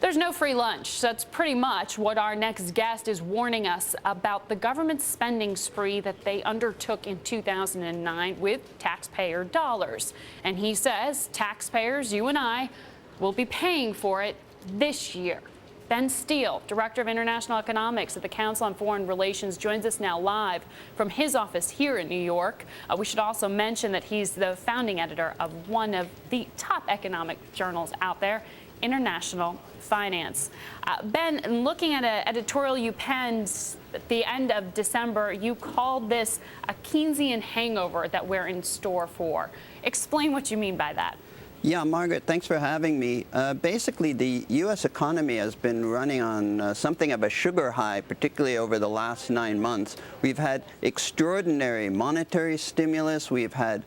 There's no free lunch. That's pretty much what our next guest is warning us about, the government spending spree that they undertook in 2009 with taxpayer dollars. And he says taxpayers, you and I, will be paying for it this year. Benn Steil, Director of International Economics at the Council on Foreign Relations, joins us now live from his office here in New York. We should also mention that he's the founding editor of one of the top economic journals out there, International Finance. Ben, looking at an editorial you penned at the end of December, you called this a Keynesian hangover that we're in store for. Explain what you mean by that. Yeah, Margaret, thanks for having me. Basically, the U.S. economy has been running on something of a sugar high, particularly over the last 9 months. We've had extraordinary monetary stimulus. We've had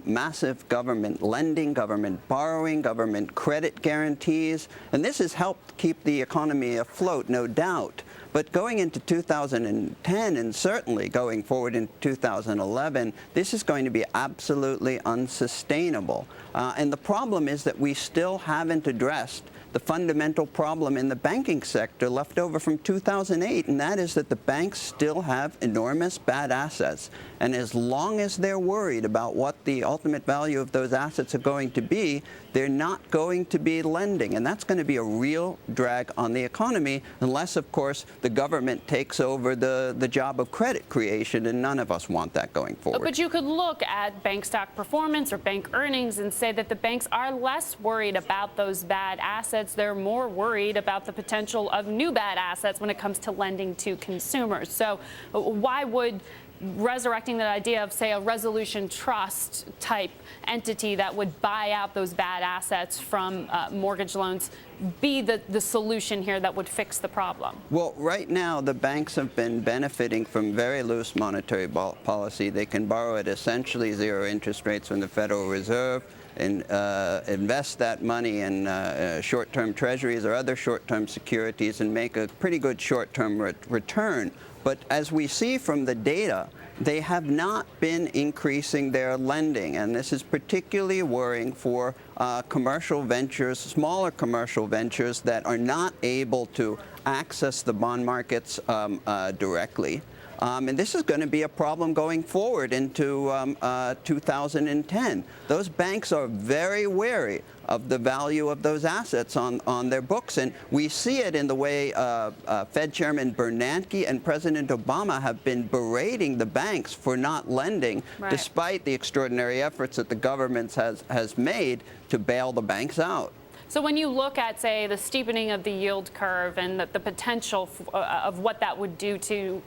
massive government lending, government borrowing, government credit guarantees, and this has helped keep the economy afloat, no doubt. But going into 2010 and certainly going forward into 2011, this is going to be absolutely unsustainable. And the problem is that we still haven't addressed the fundamental problem in the banking sector left over from 2008, and that is that the banks still have enormous bad assets. And as long as they're worried about what the ultimate value of those assets are going to be, they're not going to be lending. And that's going to be a real drag on the economy, unless, of course, the government takes over the job of credit creation, and none of us want that going forward. But you could look at bank stock performance or bank earnings and say that the banks are less worried about those bad assets. They're more worried about the potential of new bad assets when it comes to lending to consumers. So why would resurrecting that idea of, say, a resolution trust type entity that would buy out those bad assets from mortgage loans be the solution here that would fix the problem? Well, right now, the banks have been benefiting from very loose monetary policy. They can borrow at essentially zero interest rates from the Federal Reserve and invest that money in short-term treasuries or other short-term securities and make a pretty good short-term return. But as we see from the data, they have not been increasing their lending, and this is particularly worrying for commercial ventures, smaller commercial ventures that are not able to access the bond markets directly. And this is going to be a problem going forward into 2010. Those banks are very wary of the value of those assets on their books. And we see it in the way Fed Chairman Bernanke and President Obama have been berating the banks for not lending, despite the extraordinary efforts that the government has made to bail the banks out. So when you look at, say, the steepening of the yield curve and the potential of what that would do to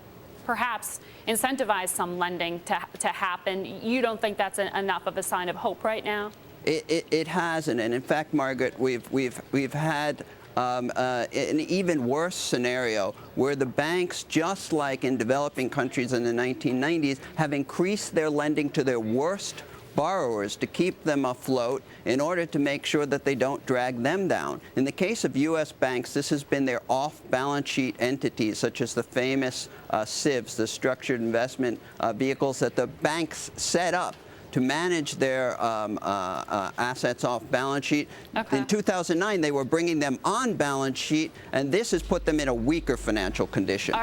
perhaps incentivize some lending to happen, you don't think that's enough of a sign of hope right now? It hasn't, and in fact, Margaret, we've had an even worse scenario where the banks, just like in developing countries in the 1990s, have increased their lending to their worst borrowers to keep them afloat in order to make sure that they don't drag them down. In the case of U.S. banks, this has been their off-balance sheet entities, such as the famous SIVs, the structured investment vehicles that the banks set up to manage their assets off balance sheet. In 2009, they were bringing them on balance sheet, and this has put them in a weaker financial condition.